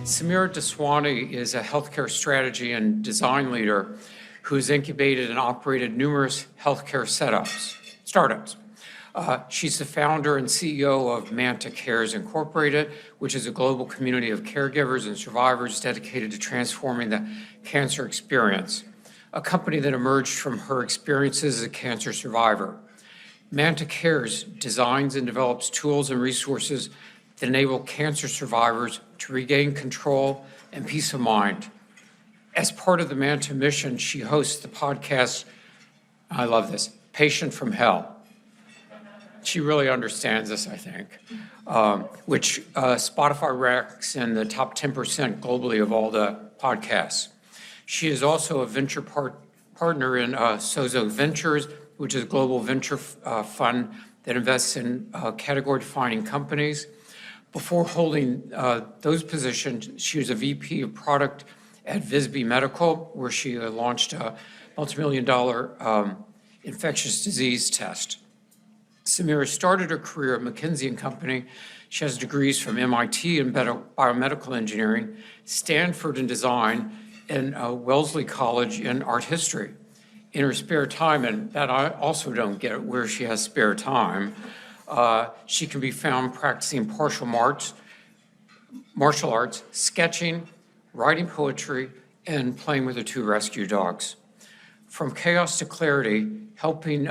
Samira Daswani is a healthcare strategy and design leader who has incubated and operated numerous healthcare startups. She's the founder and CEO of Manta Cares Incorporated, which is a global community of caregivers and survivors dedicated to transforming the cancer experience, a company that emerged from her experiences as a cancer survivor. Manta Cares designs and develops tools and resources that enable cancer survivors to regain control and peace of mind. As part of the Manta mission, she hosts the podcast, I love this, Patient from Hell. She really understands this, I think, which Spotify ranks in the top 10% globally of all the podcasts. She is also a venture partner in Sozo Ventures, which is a global venture fund that invests in category-defining companies. Before holding those positions, she was a VP of product at Visby Medical, where she launched a multi-million-dollar infectious disease test. Samira started her career at McKinsey & Company. She has degrees from MIT in biomedical engineering, Stanford in design, and Wellesley College in art history. In her spare time, and that I also don't get where she has spare time, she can be found practicing martial arts, sketching, writing poetry, and playing with her 2 rescue dogs. From chaos to clarity, helping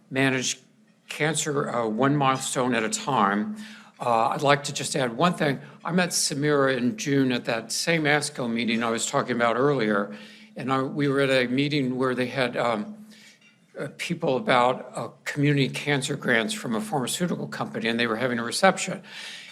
manage cancer 1 milestone at a time, I'd like to just add one thing. I met Samira in June at that same ASCO meeting I was talking about earlier, and we were at a meeting where they had people about community cancer grants from a pharmaceutical company, and they were having a reception.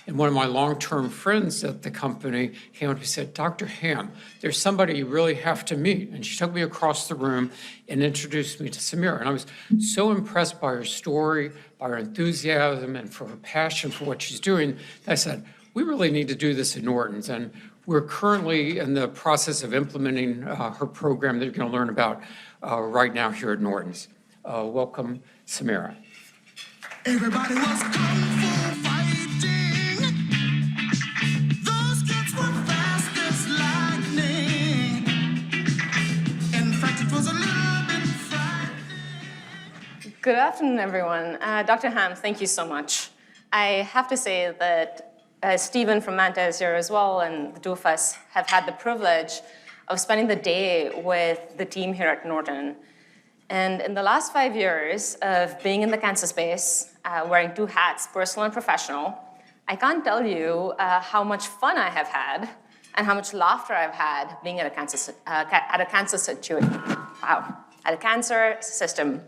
And one of my long-term friends at the company came up and said, Dr. Ham, there's somebody you really have to meet. And she took me across the room and introduced me to Samira. And I was so impressed by her story, by her enthusiasm, and for her passion for what she's doing, I said, we really need to do this at Norton's. And we're currently in the process of implementing her program that you're going to learn about right now here at Norton's. Welcome, Samira. Everybody was kung fu fighting. Those kids were fast as lightning. In fact, it was a little bit frightening. Good afternoon, everyone. Dr. Ham, thank you so much. I have to say that Stephen from Manta is here as well, and the 2 of us have had the privilege of spending the day with the team here at Norton. And in the last 5 years of being in the cancer space, wearing 2 hats, personal and professional, I can't tell you how much fun I have had and how much laughter I've had being at a cancer situation. Wow, at a cancer system.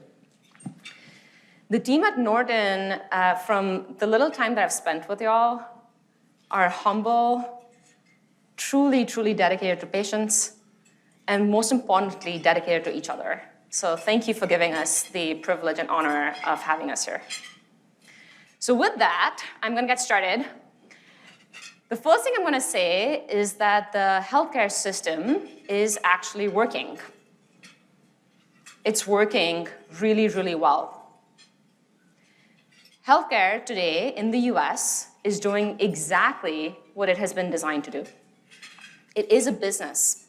The team at Norton, from the little time that I've spent with y'all, are humble, truly, truly dedicated to patients, and most importantly, dedicated to each other. So thank you for giving us the privilege and honor of having us here. So with that, I'm going to get started. The first thing I'm going to say is that the healthcare system is actually working. It's working really, really well. Healthcare today in the US is doing exactly what it has been designed to do. It is a business.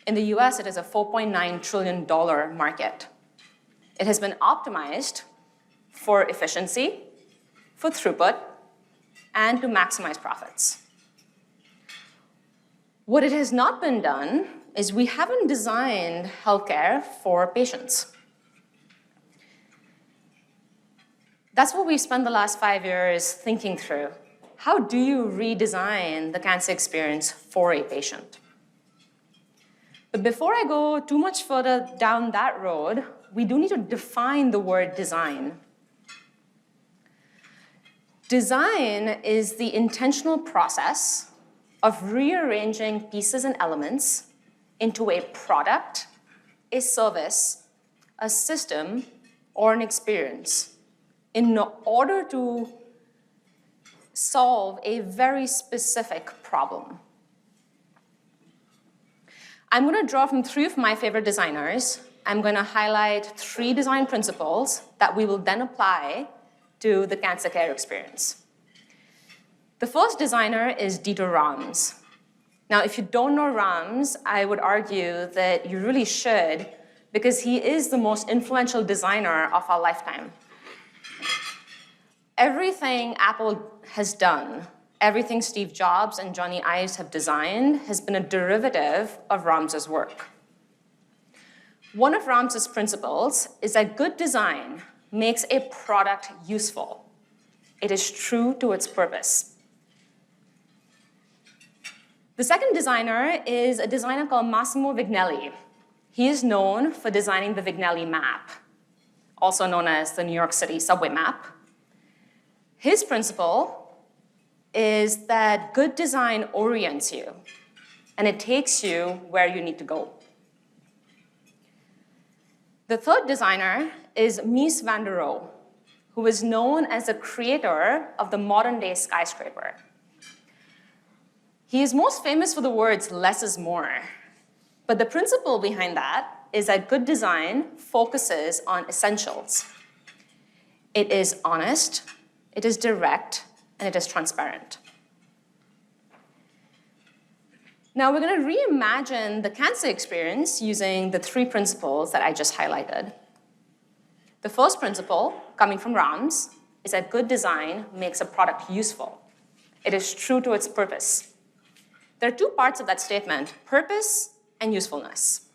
In the US, it is a $4.9 trillion market. It has been optimized for efficiency, for throughput, and to maximize profits. What it has not been done is we haven't designed healthcare for patients. That's what we've spent the last 5 years thinking through. How do you redesign the cancer experience for a patient? But before I go too much further down that road, we do need to define the word design. Design is the intentional process of rearranging pieces and elements into a product, a service, a system, or an experience in order to solve a very specific problem. I'm going to draw from 3 of my favorite designers. I'm going to highlight 3 design principles that we will then apply to the cancer care experience. The first designer is Dieter Rams. Now, if you don't know Rams, I would argue that you really should, because he is the most influential designer of our lifetime. Everything Apple has done, everything Steve Jobs and Johnny Ives have designed has been a derivative of Rams's work. One of Rams's principles is that good design makes a product useful. It is true to its purpose. The second designer is a designer called Massimo Vignelli. He is known for designing the Vignelli map, also known as the New York City subway map. His principle is that good design orients you, and it takes you where you need to go. The third designer is Mies van der Rohe, who is known as the creator of the modern-day skyscraper. He is most famous for the words, "less is more." But the principle behind that is that good design focuses on essentials. It is honest, it is direct, and it is transparent. Now we're going to reimagine the cancer experience using the three principles that I just highlighted. The first principle, coming from Rams, is that good design makes a product useful. It is true to its purpose. There are two parts of that statement, purpose and usefulness.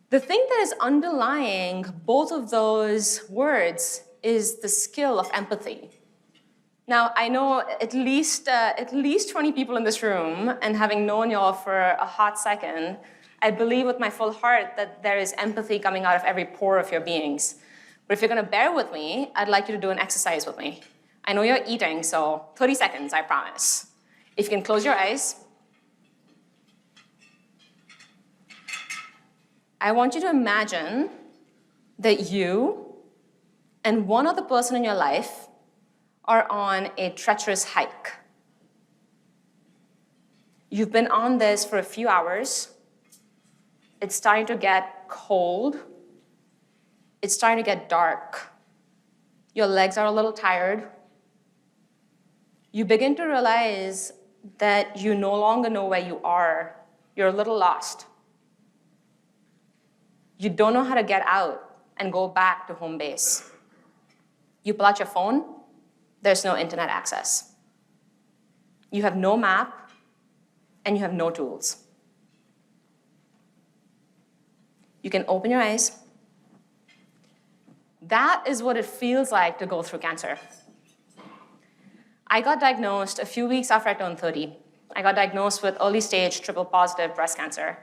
The thing that is underlying both of those words is the skill of empathy. Now, I know at least 20 people in this room, and having known y'all for a hot second, I believe with my full heart that there is empathy coming out of every pore of your beings. But if you're gonna bear with me, I'd like you to do an exercise with me. I know you're eating, so 30 seconds, I promise. If you can close your eyes. I want you to imagine that you and one other person in your life are on a treacherous hike. You've been on this for a few hours. It's starting to get cold. It's starting to get dark. Your legs are a little tired. You begin to realize that you no longer know where you are. You're a little lost. You don't know how to get out and go back to home base. You pull out your phone, there's no internet access. You have no map, and you have no tools. You can open your eyes. That is what it feels like to go through cancer. I got diagnosed a few weeks after I turned 30. I got diagnosed with early stage triple positive breast cancer.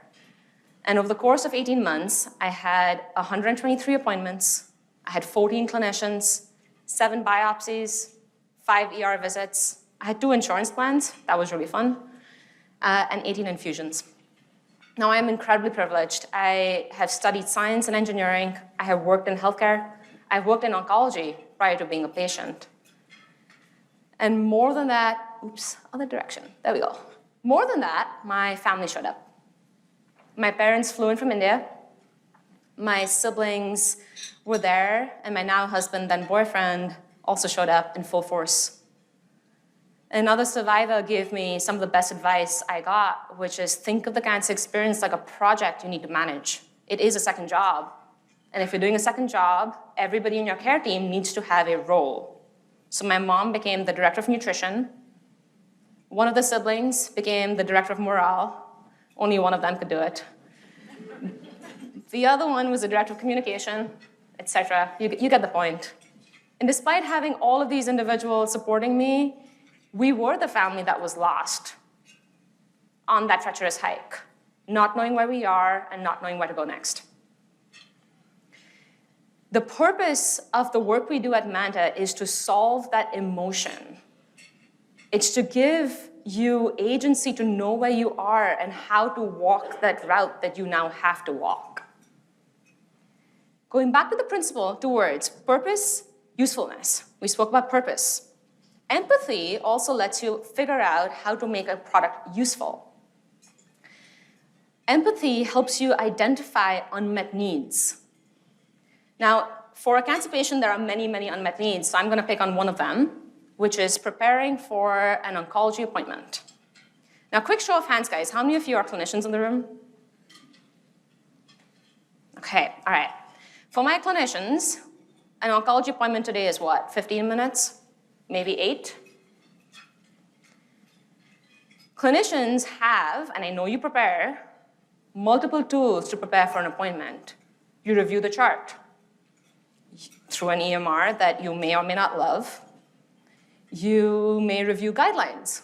And over the course of 18 months, I had 123 appointments. I had 14 clinicians, 7 biopsies, 5 ER visits. I had 2 insurance plans. That was really fun. And 18 infusions. Now, I am incredibly privileged. I have studied science and engineering. I have worked in healthcare. I've worked in oncology prior to being a patient. And more than that, oops, other direction. There we go. More than that, my family showed up. My parents flew in from India. My siblings were there, and my now husband, then boyfriend, also showed up in full force. Another survivor gave me some of the best advice I got, which is think of the cancer experience like a project you need to manage. It is a second job. And if you're doing a second job, everybody in your care team needs to have a role. So my mom became the director of nutrition. One of the siblings became the director of morale. Only one of them could do it. The other one was the director of communication, etc. You get the point. And despite having all of these individuals supporting me, we were the family that was lost on that treacherous hike, not knowing where we are and not knowing where to go next. The purpose of the work we do at Manta is to solve that emotion. It's to give you agency to know where you are and how to walk that route that you now have to walk. Going back to the principle, 2 words, purpose, usefulness. We spoke about purpose. Empathy also lets you figure out how to make a product useful. Empathy helps you identify unmet needs. Now, for a cancer patient, there are many, many unmet needs, so I'm going to pick on one of them, which is preparing for an oncology appointment. Now, quick show of hands, guys. How many of you are clinicians in the room? Okay, all right. For my clinicians, an oncology appointment today is what, 15 minutes? Maybe 8? Clinicians have, and I know you prepare, multiple tools to prepare for an appointment. You review the chart through an EMR that you may or may not love. You may review guidelines.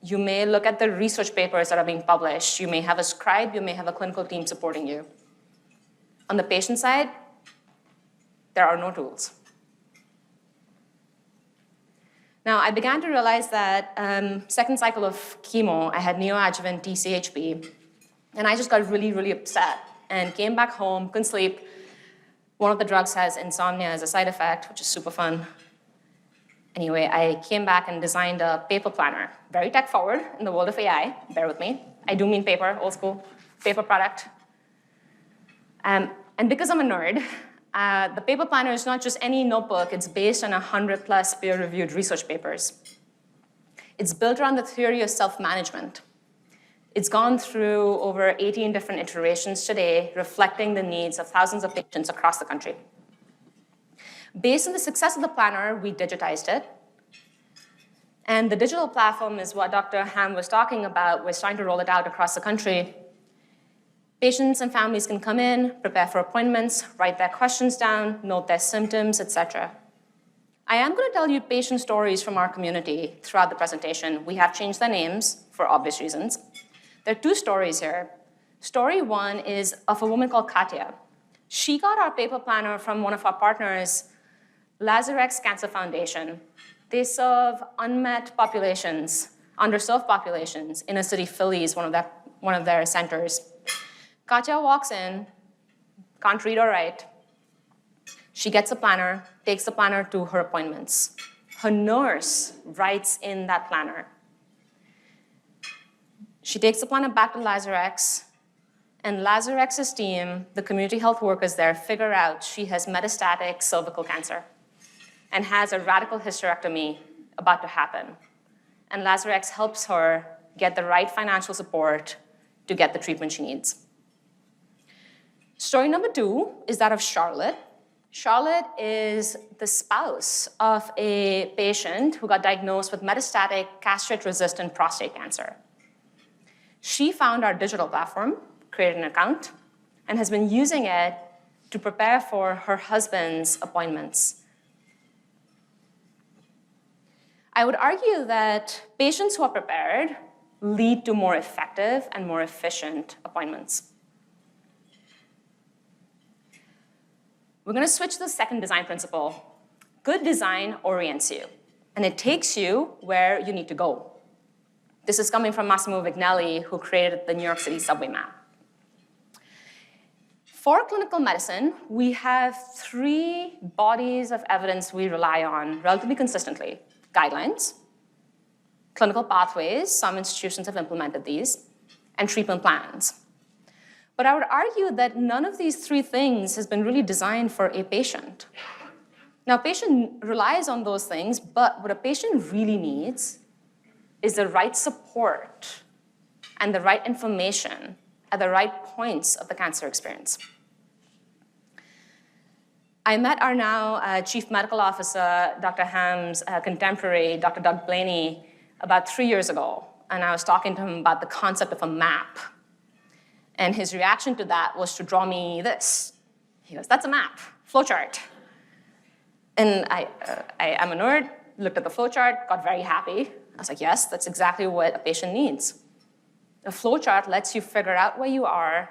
You may look at the research papers that are being published. You may have a scribe, you may have a clinical team supporting you. On the patient side, there are no tools. Now, I began to realize that second cycle of chemo, I had neoadjuvant TCHP, and I just got really, really upset and came back home, couldn't sleep. One of the drugs has insomnia as a side effect, which is super fun. Anyway, I came back and designed a paper planner, very tech forward in the world of AI, bear with me. I do mean paper, old school, paper product. And because I'm a nerd, the paper planner is not just any notebook, it's based on 100+ peer-reviewed research papers. It's built around the theory of self-management. It's gone through over 18 different iterations today, reflecting the needs of thousands of patients across the country. Based on the success of the planner, we digitized it. And the digital platform is what Dr. Ham was talking about. We're starting to roll it out across the country. Patients and families can come in, prepare for appointments, write their questions down, note their symptoms, etc. I am going to tell you patient stories from our community throughout the presentation. We have changed their names for obvious reasons. There are 2 stories here. Story 1 is of a woman called Katya. She got our paper planner from one of our partners, Lazarex Cancer Foundation. They serve unmet populations, underserved populations. Inner city Philly is one of their centers. Katya walks in, can't read or write. She gets a planner, takes the planner to her appointments. Her nurse writes in that planner. She takes the planner back to Lazarex, and Lazarex's team, the community health workers there, figure out she has metastatic cervical cancer and has a radical hysterectomy about to happen. And Lazarex helps her get the right financial support to get the treatment she needs. Story number 2 is that of Charlotte. Charlotte is the spouse of a patient who got diagnosed with metastatic castrate-resistant prostate cancer. She found our digital platform, created an account, and has been using it to prepare for her husband's appointments. I would argue that patients who are prepared lead to more effective and more efficient appointments. We're going to switch to the second design principle. Good design orients you, and it takes you where you need to go. This is coming from Massimo Vignelli, who created the New York City subway map. For clinical medicine, we have 3 bodies of evidence we rely on relatively consistently. Guidelines, clinical pathways, some institutions have implemented these, and treatment plans. But I would argue that none of these 3 things has been really designed for a patient. Now, a patient relies on those things, but what a patient really needs is the right support and the right information at the right points of the cancer experience. I met our now Chief Medical Officer, Dr. Ham's contemporary, Dr. Doug Blaney, about 3 years ago, and I was talking to him about the concept of a map. And his reaction to that was to draw me this. He goes, "That's a map, flowchart." And I'm a nerd, looked at the flowchart, got very happy. I was like, yes, that's exactly what a patient needs. A flowchart lets you figure out where you are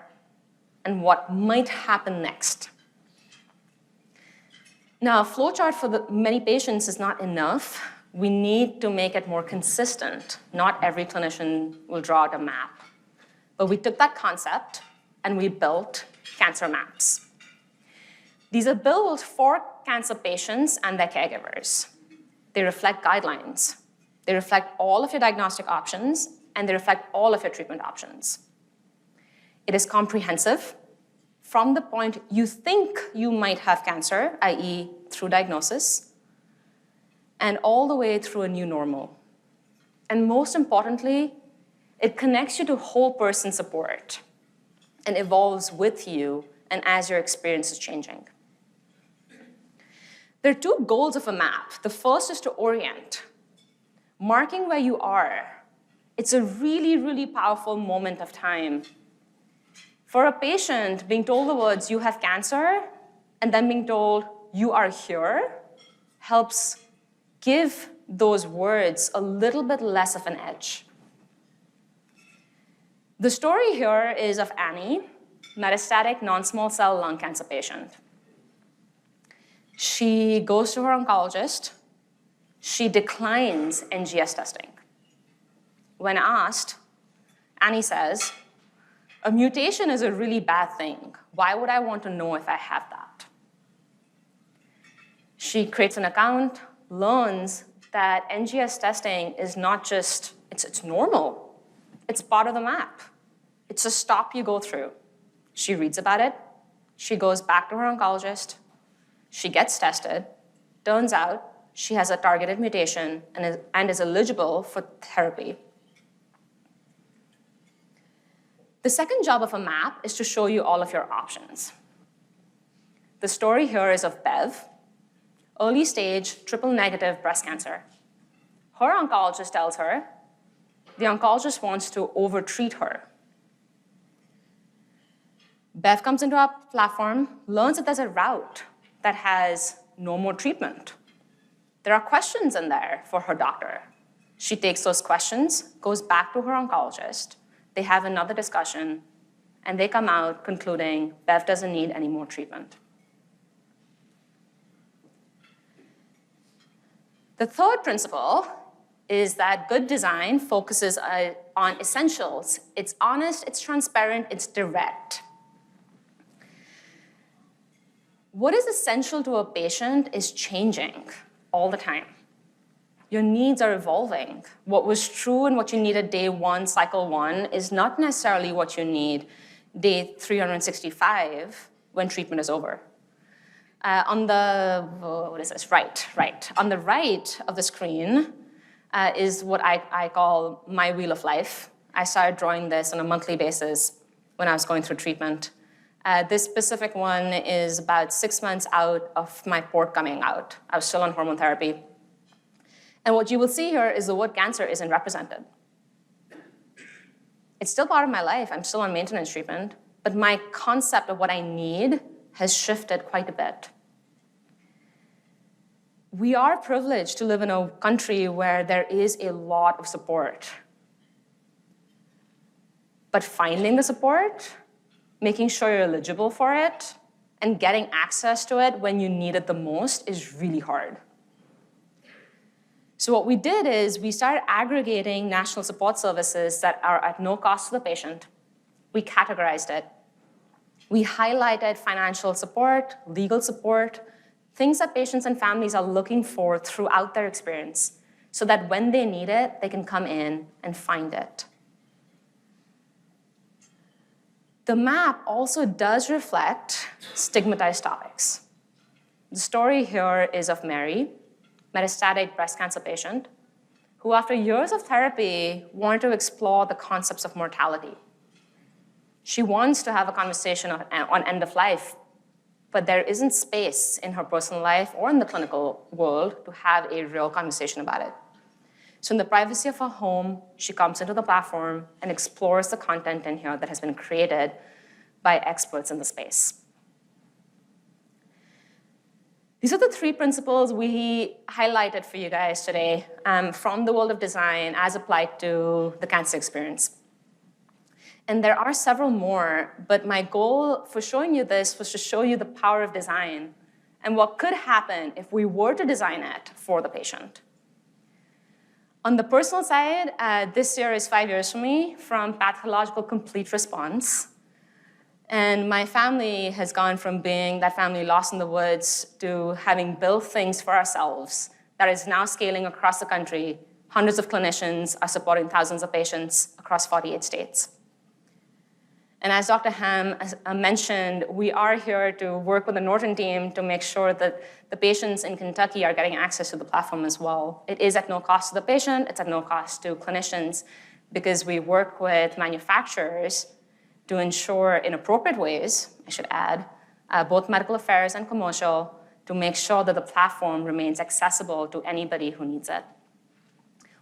and what might happen next. Now, a flowchart for many patients is not enough. We need to make it more consistent. Not every clinician will draw out a map. But we took that concept and we built cancer maps. These are built for cancer patients and their caregivers. They reflect guidelines. They reflect all of your diagnostic options, and they reflect all of your treatment options. It is comprehensive from the point you think you might have cancer, i.e. through diagnosis, and all the way through a new normal. And most importantly, It connects you to whole person support and evolves with you and as your experience is changing. There are two goals of a map. The first is to orient, marking where you are. It's a really, really powerful moment of time. For a patient, being told the words, "You have cancer," and then being told, "You are here," helps give those words a little bit less of an edge. The story here is of Annie, metastatic non-small cell lung cancer patient. She goes to her oncologist. She declines NGS testing. When asked, Annie says, "A mutation is a really bad thing. Why would I want to know if I have that?" She creates an account, learns that NGS testing is not just, it's normal. It's part of the map. It's a stop you go through. She reads about it. She goes back to her oncologist. She gets tested. Turns out she has a targeted mutation and is eligible for therapy. The second job of a map is to show you all of your options. The story here is of Bev, early stage triple-negative breast cancer. Her oncologist tells her the oncologist wants to over-treat her. Bev comes into our platform, learns that there's a route that has no more treatment. There are questions in there for her doctor. She takes those questions, goes back to her oncologist. They have another discussion, and they come out concluding Bev doesn't need any more treatment. The third principle is that good design focuses on essentials. It's honest, it's transparent, it's direct. What is essential to a patient is changing all the time. Your needs are evolving. What was true and what you needed day one, cycle one, is not necessarily what you need day 365 when treatment is over. On the, what is this? Right. On the right of the screen is what I call my wheel of life. I started drawing this on a monthly basis when I was going through treatment. This specific one is about 6 months out of my port coming out. I was still on hormone therapy. And what you will see here is the word cancer isn't represented. It's still part of my life. I'm still on maintenance treatment, but my concept of what I need has shifted quite a bit. We are privileged to live in a country where there is a lot of support. But finding the support, making sure you're eligible for it, and getting access to it when you need it the most is really hard. So what we did is we started aggregating national support services that are at no cost to the patient. We categorized it. We highlighted financial support, legal support, things that patients and families are looking for throughout their experience so that when they need it, they can come in and find it. The map also does reflect stigmatized topics. The story here is of Mary, metastatic breast cancer patient, who after years of therapy wanted to explore the concepts of mortality. She wants to have a conversation on end of life, but there isn't space in her personal life or in the clinical world to have a real conversation about it. So in the privacy of her home, she comes into the platform and explores the content in here that has been created by experts in the space. These are the three principles we highlighted for you guys today from the world of design as applied to the cancer experience. And there are several more, but my goal for showing you this was to show you the power of design and what could happen if we were to design it for the patient. On the personal side, this year is 5 years for me from pathological complete response. And my family has gone from being that family lost in the woods to having built things for ourselves that is now scaling across the country. Hundreds of clinicians are supporting thousands of patients across 48 states. And as Dr. Ham mentioned, we are here to work with the Norton team to make sure that the patients in Kentucky are getting access to the platform as well. It is at no cost to the patient, it's at no cost to clinicians. because we work with manufacturers to ensure in appropriate ways, I should add, both medical affairs and commercial, to make sure that the platform remains accessible to anybody who needs it.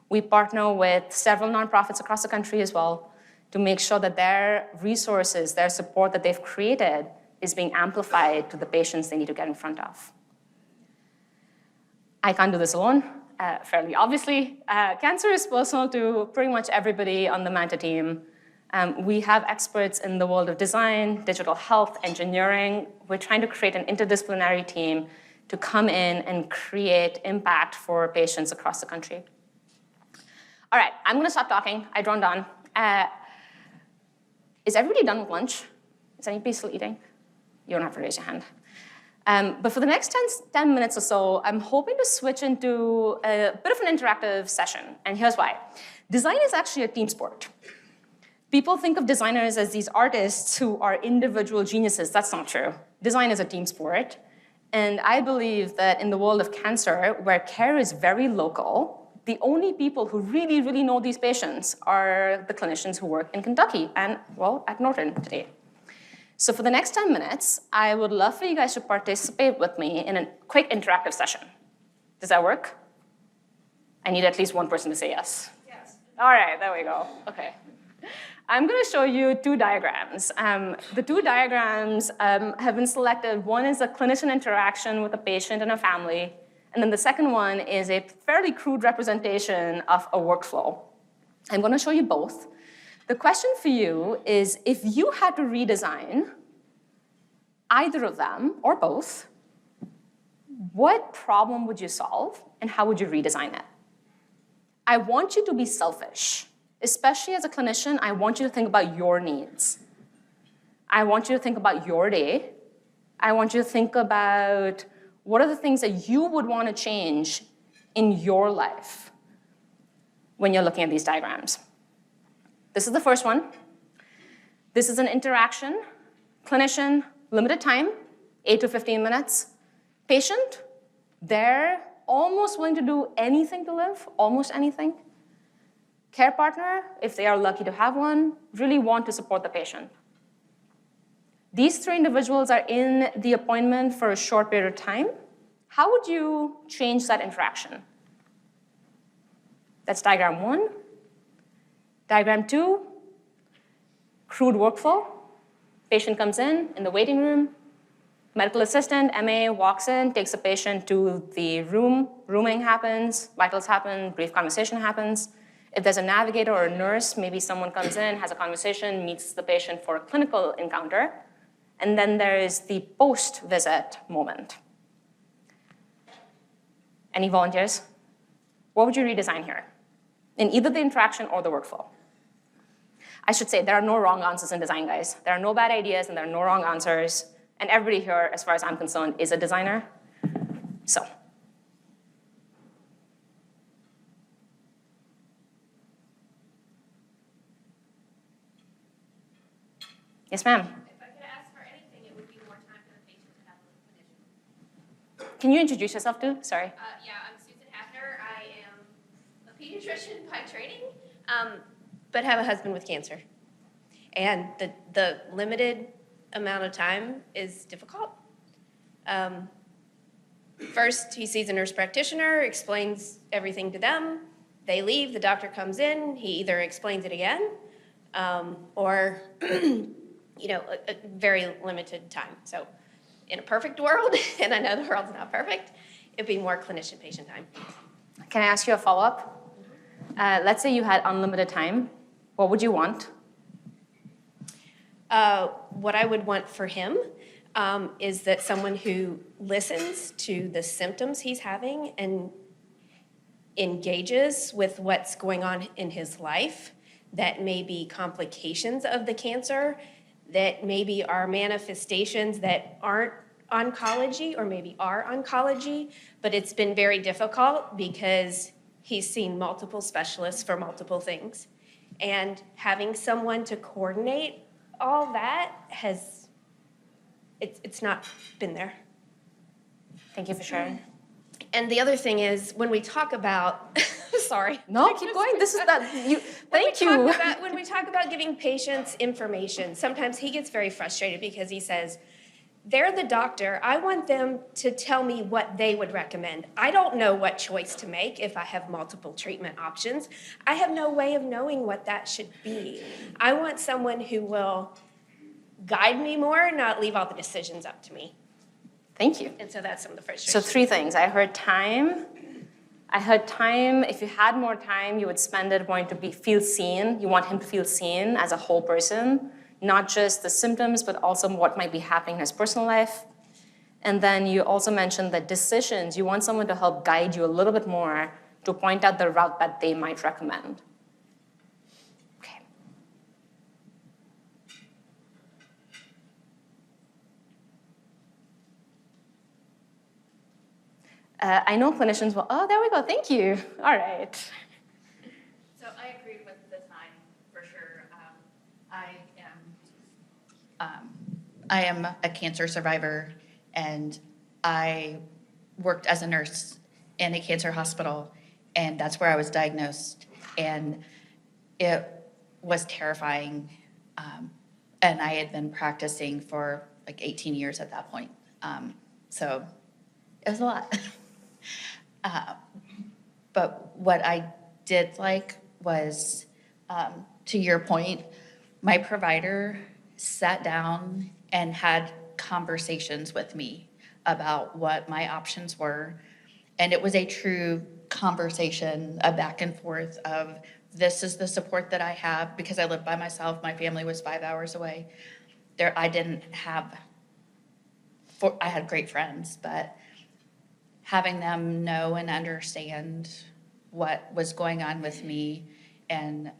We partner with several nonprofits across the country as well to make sure that their resources, their support that they've created is being amplified to the patients they need to get in front of. I can't do this alone, fairly obviously. Cancer is personal to pretty much everybody on the Manta team. We have experts in the world of design, digital health, engineering. We're trying to create an interdisciplinary team to come in and create impact for patients across the country. All right, I'm gonna stop talking. I droned on. Is everybody done with lunch? Is anybody still eating? You don't have to raise your hand. But for the next 10 minutes or so, I'm hoping to switch into a bit of an interactive session, and here's why. Design is actually a team sport. People think of designers as these artists who are individual geniuses. That's not true. Design is a team sport, and I believe that in the world of cancer, where care is very local, the only people who really, really know these patients are the clinicians who work in Kentucky and, well, at Norton today. So for the next 10 minutes, I would love for you guys to participate with me in a quick interactive session. Does that work? I need at least one person to say yes. Yes. All right, there we go. Okay. I'm going to show you two diagrams. The two diagrams have been selected. One is a clinician interaction with a patient and a family, and then the second one is a fairly crude representation of a workflow. I'm going to show you both. The question for you is, if you had to redesign either of them, or both, what problem would you solve, and how would you redesign it? I want you to be selfish. Especially as a clinician, I want you to think about your needs. I want you to think about your day. I want you to think about what are the things that you would want to change in your life when you're looking at these diagrams. This is the first one. This is an interaction. Clinician, limited time, 8 to 15 minutes. Patient, they're almost willing to do anything to live, almost anything. Care partner, if they are lucky to have one, really want to support the patient. These three individuals are in the appointment for a short period of time. How would you change that interaction? That's diagram 1. Diagram 2, crude workflow. Patient comes in the waiting room. Medical assistant, MA, walks in, takes the patient to the room. Rooming happens, vitals happen, brief conversation happens. If there's a navigator or a nurse, maybe someone comes in, has a conversation, meets the patient for a clinical encounter. And then there is the post-visit moment. Any volunteers? What would you redesign here in either the interaction or the workflow? I should say there are no wrong answers in design, guys. There are no bad ideas and there are no wrong answers. And everybody here, as far as I'm concerned, is a designer. So. Yes, ma'am. If I could ask for anything, it would be more time for the patient to have with a clinician. Can you introduce yourself too? Sorry. Yeah, I'm Susan Hafner. I am a pediatrician by training, but have a husband with cancer. And the limited amount of time is difficult. First, he sees a nurse practitioner, explains everything to them. They leave, the doctor comes in, he either explains it again, or a very limited time. So in a perfect world, and I know the world's not perfect, it'd be more clinician-patient time. Can I ask you a follow-up? Let's say you had unlimited time. What would you want? What I would want for him is that someone who listens to the symptoms he's having and engages with what's going on in his life, that may be complications of the cancer, that maybe are manifestations that aren't oncology or maybe are oncology, but it's been very difficult because he's seen multiple specialists for multiple things. And having someone to coordinate all that it's not been there. Thank you for sharing. And the other thing is, when we talk about, sorry. No, keep going. This is that, you, thank you. When we talk about giving patients information, sometimes he gets very frustrated because he says, they're the doctor. I want them to tell me what they would recommend. I don't know what choice to make if I have multiple treatment options. I have no way of knowing what that should be. I want someone who will guide me more, not leave all the decisions up to me. Thank you. And so that's some of the frustration. So 3 things. I heard time. If you had more time, you would spend it wanting to feel seen. You want him to feel seen as a whole person, not just the symptoms, but also what might be happening in his personal life. And then you also mentioned that decisions, you want someone to help guide you a little bit more to point out the route that they might recommend. Okay. I know clinicians will, oh, there we go, thank you. All right. So I agree with the time, for sure. I am a cancer survivor, and I worked as a nurse in a cancer hospital, and that's where I was diagnosed. And it was terrifying. And I had been practicing for like 18 years at that point. So it was a lot. But what I did like was, to your point, my provider sat down and had conversations with me about what my options were. And it was a true conversation, a back and forth of, this is the support that I have, because I lived by myself. My family was 5 hours away. I had great friends, but having them know and understand what was going on with me. And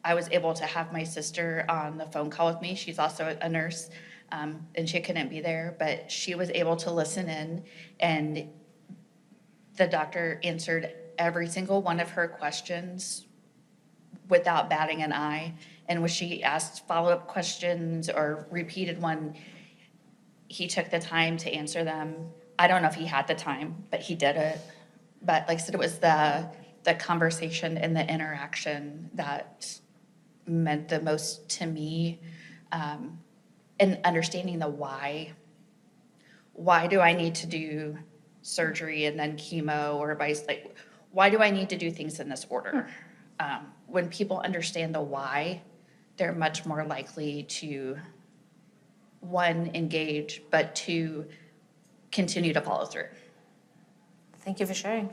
I was able to have my sister on the phone call with me. She's also a nurse, and she couldn't be there, but she was able to listen in, and the doctor answered every single one of her questions without batting an eye. And when she asked follow-up questions or repeated one, he took the time to answer them. I don't know if he had the time, but he did it. But like I said, it was the conversation and the interaction that meant the most to me, and understanding the why. Why do I need to do surgery and then chemo, or why do I need to do things in this order? When people understand the why, they're much more likely to, 1, engage, but 2, continue to follow through. Thank you for sharing.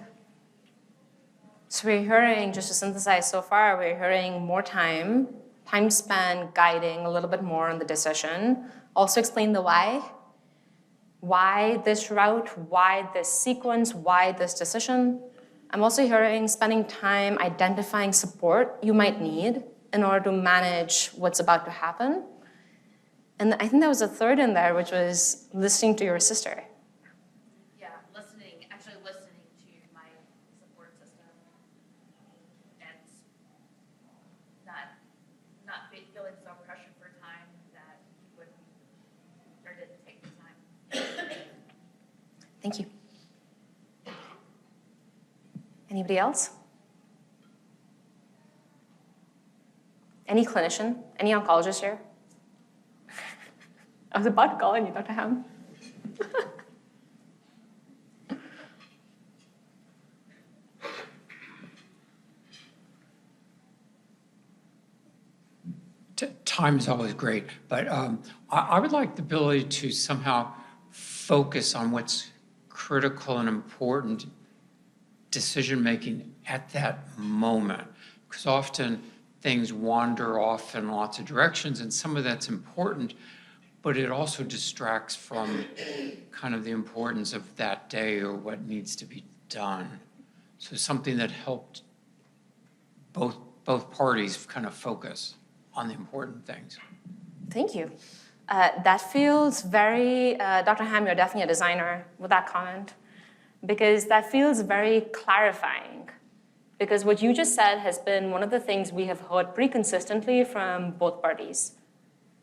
So we're hearing, just to synthesize so far, we're hearing more time spent guiding a little bit more on the decision. Also explain the why. Why this route, why this sequence, why this decision. I'm also hearing spending time identifying support you might need in order to manage what's about to happen. And I think there was a third in there, which was listening to your sister. Yeah, actually listening to my support system, and not feeling so pressured for time that he wouldn't, or didn't take the time. Thank you. Anybody else? Any clinician? Any oncologist here? I was about to call on you, Dr. Ham. Time is always great, but I would like the ability to somehow focus on what's critical and important decision-making at that moment, because often things wander off in lots of directions, and some of that's important, but it also distracts from kind of the importance of that day or what needs to be done. So something that helped both parties kind of focus on the important things. Thank you. That feels very, Dr. Ham, you're definitely a designer with that comment, because that feels very clarifying. Because what you just said has been one of the things we have heard pretty consistently from both parties.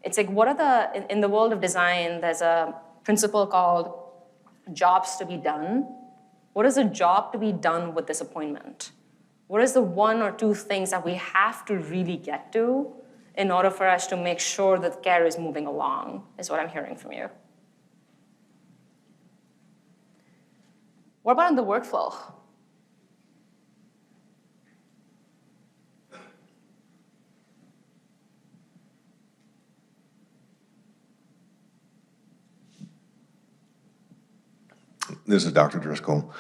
It's like, in the world of design, there's a principle called jobs to be done. What is a job to be done with this appointment? What is the one or two things that we have to really get to in order for us to make sure that care is moving along, is what I'm hearing from you. What about in the workflow? This is Dr. Driscoll.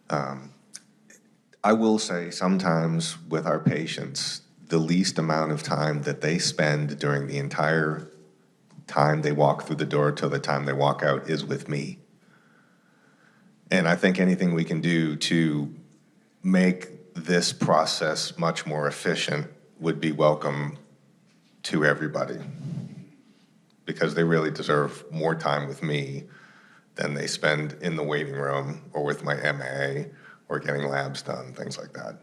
I will say sometimes with our patients, the least amount of time that they spend during the entire time they walk through the door till the time they walk out is with me. And I think anything we can do to make this process much more efficient would be welcome to everybody, because they really deserve more time with me than they spend in the waiting room or with my MA or getting labs done, things like that.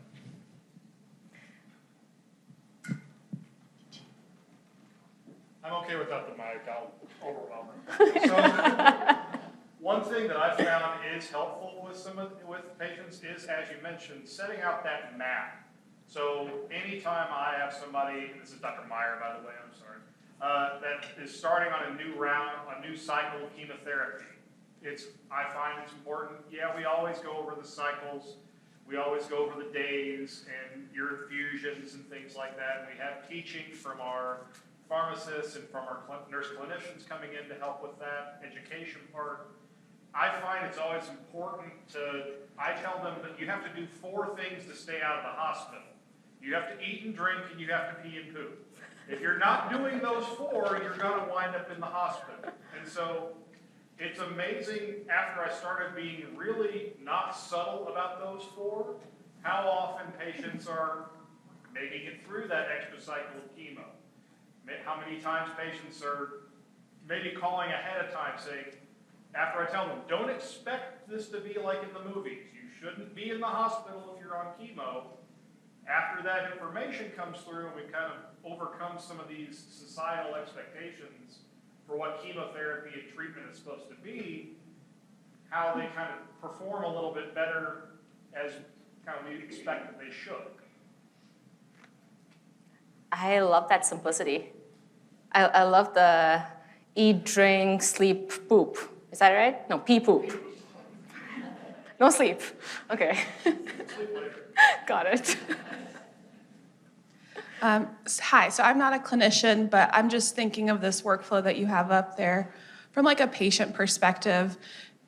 I'm okay without the mic, I'll overwhelm it. So, one thing that I've found is helpful with patients is, as you mentioned, setting out that map. So anytime I have somebody, this is Dr. Meyer, by the way, I'm sorry, that is starting on a new round, a new cycle of chemotherapy, I find it's important. Yeah, we always go over the cycles, we always go over the days and your infusions and things like that. And we have teaching from our pharmacists and from our nurse clinicians coming in to help with that education part. I find it's always important I tell them that you have to do 4 things to stay out of the hospital. You have to eat and drink, and you have to pee and poop. If you're not doing those 4, you're gonna wind up in the hospital. And so it's amazing, after I started being really not subtle about those 4, how often patients are making it through that extra cycle of chemo. How many times patients are maybe calling ahead of time saying, after I tell them, don't expect this to be like in the movies. You shouldn't be in the hospital if you're on chemo. After that information comes through and we kind of overcome some of these societal expectations for what chemotherapy and treatment is supposed to be, how they kind of perform a little bit better as kind of we expect that they should. I love that simplicity. I love the eat, drink, sleep, poop. Is that right? No, pee, poop. No sleep. Okay. Got it. Hi, so I'm not a clinician, but I'm just thinking of this workflow that you have up there from like a patient perspective.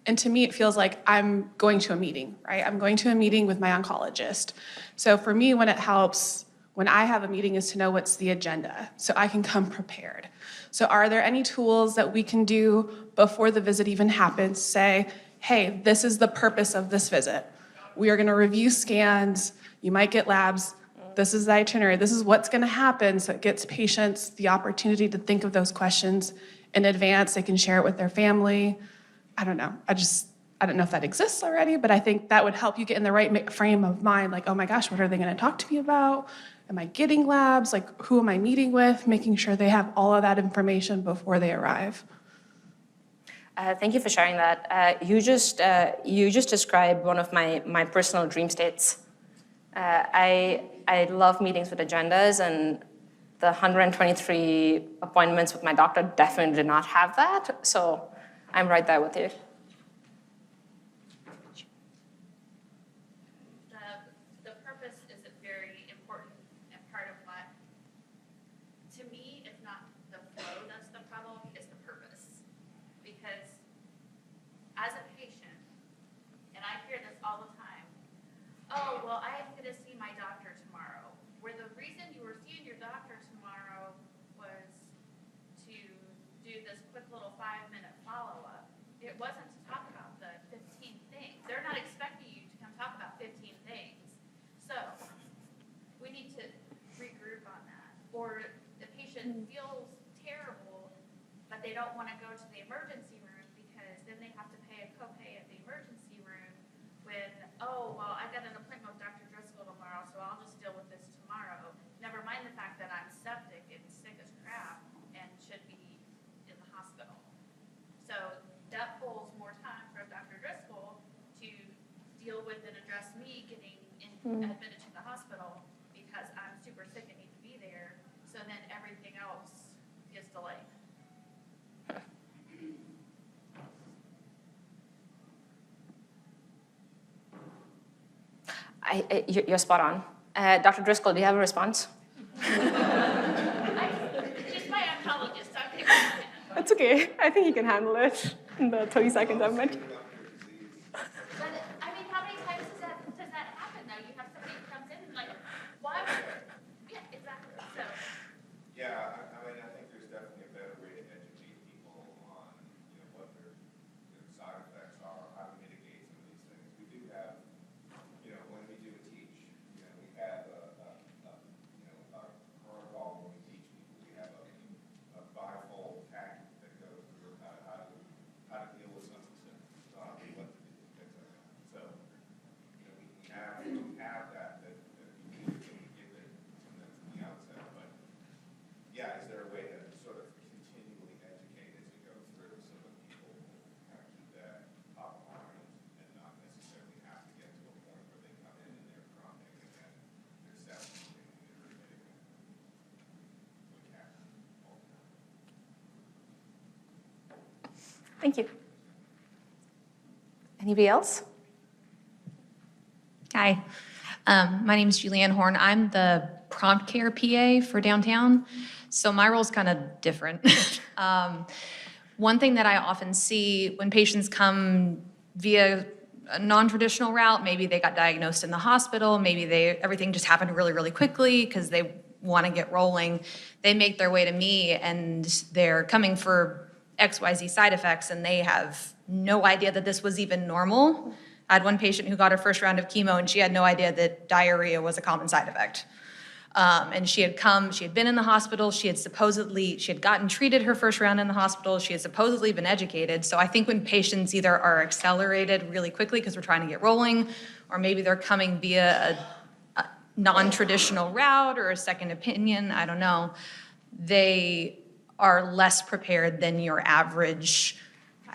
And to me, it feels like I'm going to a meeting, right? I'm going to a meeting with my oncologist. So for me, when it helps, when I have a meeting, is to know what's the agenda so I can come prepared. So are there any tools that we can do before the visit even happens? Say, hey, this is the purpose of this visit. We are gonna review scans, you might get labs, this is the itinerary, this is what's gonna happen, so it gets patients the opportunity to think of those questions in advance. They can share it with their family. I don't know, I don't know if that exists already, but I think that would help you get in the right frame of mind, like, oh my gosh, what are they gonna talk to me about? Am I getting labs? Like, who am I meeting with? Making sure they have all of that information before they arrive. Thank you for sharing that. You just described one of my personal dream states. I love meetings with agendas, and the 123 appointments with my doctor definitely did not have that, so I'm right there with you. The purpose is a very important and part of what, to me, it's not the flow that's the problem, it's the purpose. Because as a patient, and I hear this all the time, oh, well, I'm going to see my doctor tomorrow. Where the reason you were seeing your doctor tomorrow was to do this quick little 5-minute follow-up. It wasn't to talk about the 15 things. They're not expecting you to come talk about 15 things. So we need to regroup on that. Or the patient feels terrible, but they don't want to go to the emergency room because then they have to pay a copay at the emergency room when, oh, well, I got an appointment with Dr. Driscoll tomorrow, so I'll just deal with this tomorrow. Never mind the fact that I'm septic and sick as crap and should be in the hospital. So that pulls more time for Dr. Driscoll to deal with and address me getting admitted to the hospital. delayed. You're spot on. Dr. Driscoll, do you have a response? She's my oncologist, so I'm taking her hand. That's okay. I think you can handle it in the 30 seconds I've met. But, I mean, how many times does that happen, though? You have somebody who comes in and like, why would yeah, exactly, so. Yeah, I mean, I think there's definitely a better way to educate people on, what their side effects are, how to mitigate some of these things. We do have, when we do teach, we have a protocol when we teach people. We have a bifold tactic that goes through how to deal with some of the symptoms, what to do, things like that. So, we have that we give it from the outset, but yeah, is there a way to sort of continually educate as you go through so that people kind of keep that top of mind and not necessarily have to get to a point where they come in and they're chronic and then they're septic and they're irritated, which happens all the time. Thank you. Anybody else? Hi, my name is Julianne Horn. I'm the prompt care PA for downtown, so my role is kind of different. One thing that I often see when patients come via a non-traditional route, maybe they got diagnosed in the hospital, maybe everything just happened really, really quickly because they want to get rolling. They make their way to me and they're coming for XYZ side effects and they have no idea that this was even normal. I had one patient who got her first round of chemo and she had no idea that diarrhea was a common side effect. And she had been in the hospital, she had gotten treated her first round in the hospital, she had supposedly been educated. So I think when patients either are accelerated really quickly because we're trying to get rolling, or maybe they're coming via a non-traditional route or a second opinion, I don't know, they are less prepared than your average,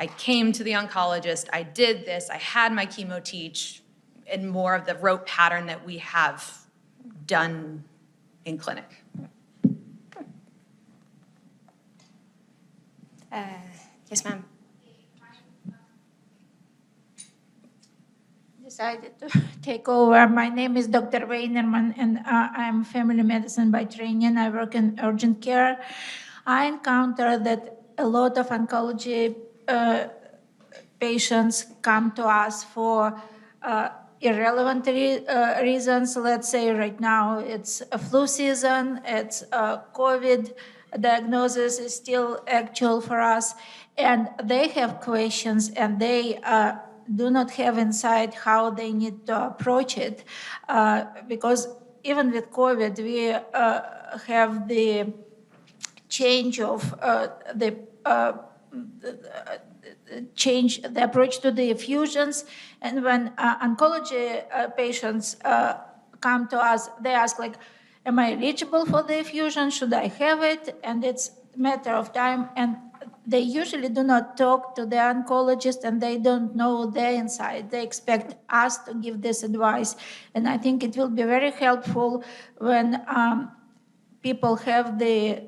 I came to the oncologist, I did this, I had my chemo teach, and more of the rote pattern that we have done in clinic. Yes, ma'am. Decided to take over. My name is Dr. Weinerman, and I'm family medicine by training. I work in urgent care. I encounter that a lot of oncology patients come to us for irrelevant reasons. Let's say right now it's a flu season, it's COVID diagnosis is still actual for us, and they have questions and they do not have insight how they need to approach it, because even with COVID, we have the change of change the approach to the effusions. And when oncology patients come to us, they ask like, am I eligible for the effusion? Should I have it? And it's a matter of time. And they usually do not talk to the oncologist and they don't know their insight. They expect us to give this advice. And I think it will be very helpful when people have the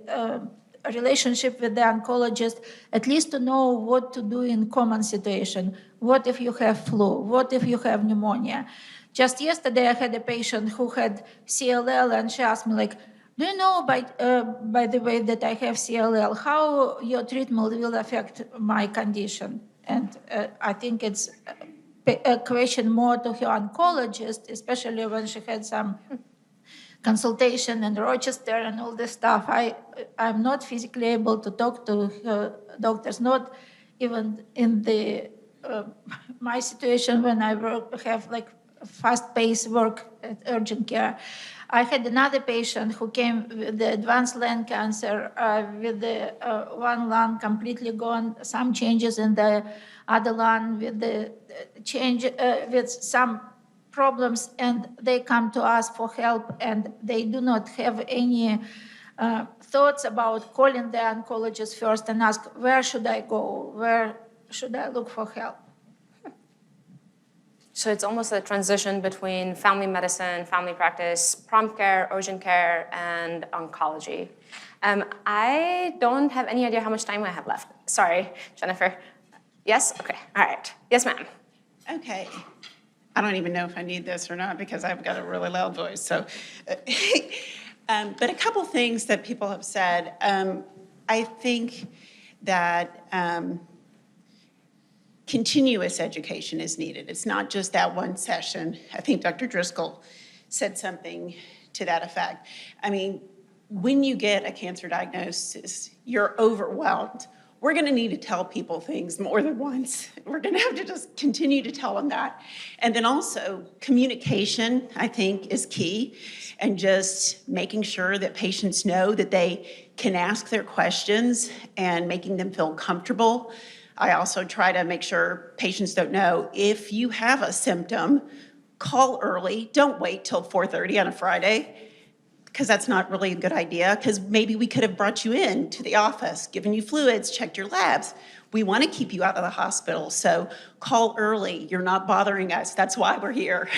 relationship with the oncologist, at least to know what to do in common situation. What if you have flu? What if you have pneumonia? Just yesterday, I had a patient who had CLL, and she asked me, like, do you know, by the way, that I have CLL, how your treatment will affect my condition? And I think it's a question more to her oncologist, especially when she had some consultation in Rochester and all this stuff. I'm not physically able to talk to her doctors, not even in the my situation when I have like fast-paced work at urgent care. I had another patient who came with the advanced lung cancer, with the one lung completely gone, some changes in the other lung, with the change with some problems, and they come to us for help, and they do not have any thoughts about calling the oncologist first and ask, where should I go? Where should I look for help? So it's almost a transition between family medicine, family practice, prompt care, urgent care, and oncology. I don't have any idea how much time I have left. Sorry, Jennifer. Yes? Okay, all right. Yes, ma'am. Okay. I don't even know if I need this or not because I've got a really loud voice, so. But a couple things that people have said. I think that continuous education is needed. It's not just that one session. I think Dr. Driscoll said something to that effect. I mean, when you get a cancer diagnosis, you're overwhelmed. We're going to need to tell people things more than once. We're going to have to just continue to tell them that. And then also, communication, I think, is key. And just making sure that patients know that they can ask their questions and making them feel comfortable. I also try to make sure patients don't know if you have a symptom, call early. Don't wait till 4:30 on a Friday, because that's not really a good idea, because maybe we could have brought you in to the office, given you fluids, checked your labs. We want to keep you out of the hospital, so call early. You're not bothering us. That's why we're here.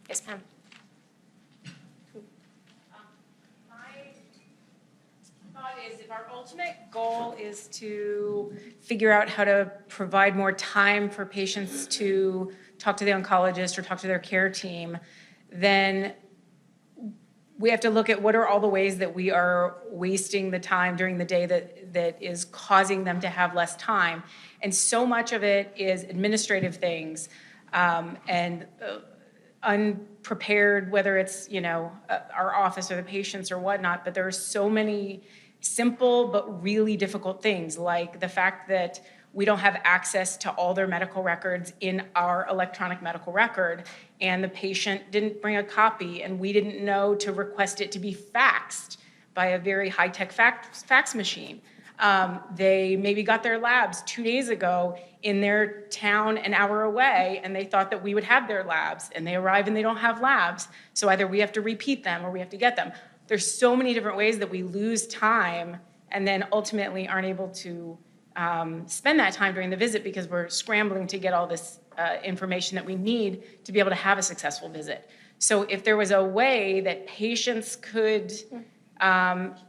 Yes, ma'am. Thought is if our ultimate goal is to figure out how to provide more time for patients to talk to the oncologist or talk to their care team, then we have to look at what are all the ways that we are wasting the time during the day that is causing them to have less time. And so much of it is administrative things and unprepared, whether it's, our office or the patients or whatnot, but there are so many simple but really difficult things, like the fact that we don't have access to all their medical records in our electronic medical record, and the patient didn't bring a copy, and we didn't know to request it to be faxed by a very high-tech fax machine. They maybe got their labs 2 days ago in their town an hour away, and they thought that we would have their labs, and they arrive and they don't have labs, so either we have to repeat them or we have to get them. There's so many different ways that we lose time and then ultimately aren't able to spend that time during the visit because we're scrambling to get all this information that we need to be able to have a successful visit. So if there was a way that patients could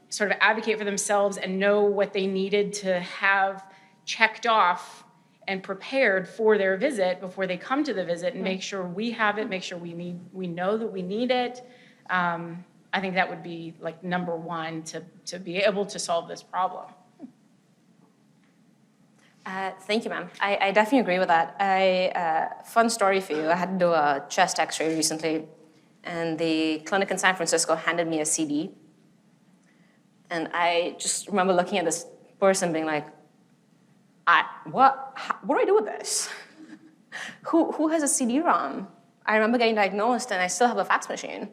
sort of advocate for themselves and know what they needed to have checked off and prepared for their visit before they come to the visit, and make sure we have it, make sure we know that we need it, I think that would be like number one to be able to solve this problem. Thank you, ma'am. I definitely agree with that. Fun story for you. I had to do a chest x-ray recently, and the clinic in San Francisco handed me a CD. And I just remember looking at this person being like, what do I do with this? Who has a CD-ROM? I remember getting diagnosed, and I still have a fax machine.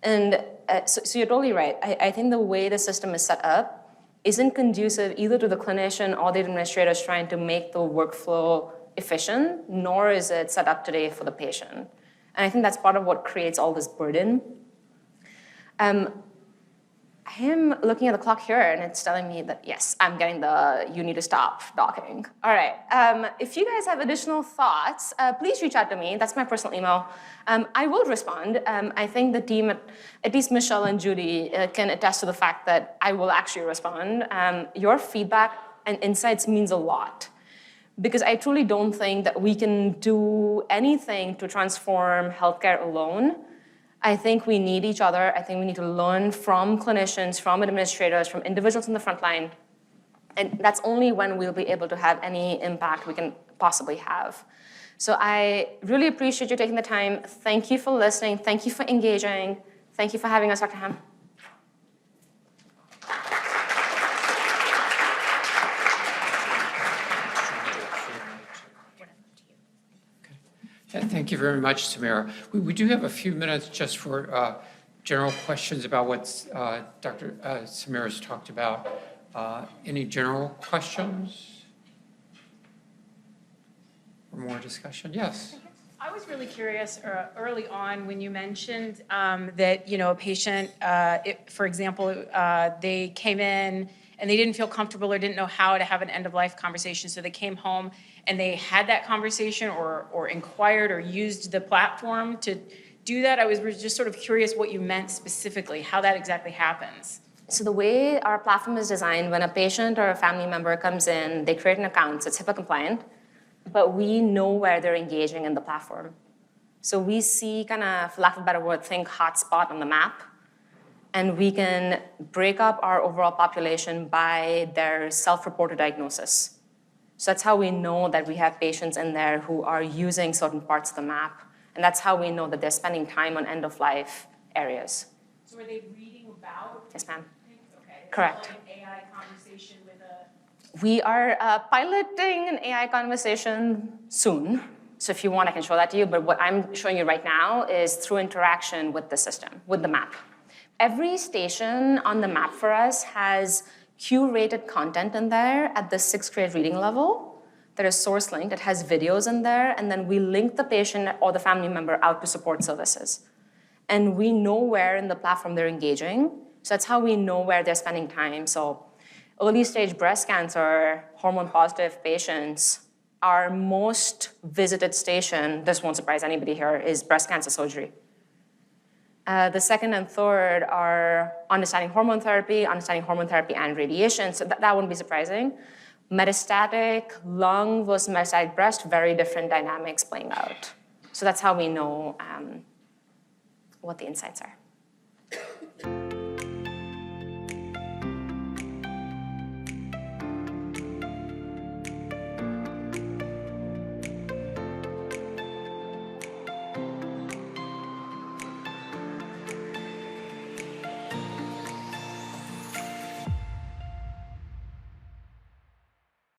And so you're totally right. I think the way the system is set up isn't conducive either to the clinician or the administrators trying to make the workflow efficient, nor is it set up today for the patient. And I think that's part of what creates all this burden. I am looking at the clock here, and it's telling me that, yes, I'm getting you need to stop docking. All right, if you guys have additional thoughts, please reach out to me. That's my personal email. I will respond. I think the team, at least Michelle and Judy, can attest to the fact that I will actually respond. Your feedback and insights means a lot, because I truly don't think that we can do anything to transform healthcare alone. I think we need each other. I think we need to learn from clinicians, from administrators, from individuals in the front line. And that's only when we'll be able to have any impact we can possibly have. So I really appreciate you taking the time. Thank you for listening. Thank you for engaging. Thank you for having us, Dr. Ham. Thank you very much, Samira. We do have a few minutes just for general questions about what Dr. Samira's talked about. Any general questions? Or more discussion? Yes. I was really curious early on when you mentioned that, a patient, for example, they came in and they didn't feel comfortable or didn't know how to have an end-of-life conversation, so they came home and they had that conversation or inquired or used the platform to do that? I was just sort of curious what you meant specifically, how that exactly happens. So the way our platform is designed, when a patient or a family member comes in, they create an account, so it's HIPAA compliant, but we know where they're engaging in the platform. So we see kind of, for lack of a better word, think hotspot on the map, and we can break up our overall population by their self-reported diagnosis. So that's how we know that we have patients in there who are using certain parts of the map, and that's how we know that they're spending time on end-of-life areas. So are they reading about? Yes, ma'am. Okay. Correct. Like an AI conversation with a. We are piloting an AI conversation soon. So if you want, I can show that to you. But what I'm showing you right now is through interaction with the system, with the map. Every station on the map for us has curated content in there at the 6th grade reading level that is source linked. It has videos in there, and then we link the patient or the family member out to support services. And we know where in the platform they're engaging. So that's how we know where they're spending time. So early stage breast cancer, hormone positive patients, our most visited station, this won't surprise anybody here, is breast cancer surgery. The second and third are understanding hormone therapy and radiation, so that wouldn't be surprising. Metastatic lung versus metastatic breast, very different dynamics playing out. So that's how we know what the insights are.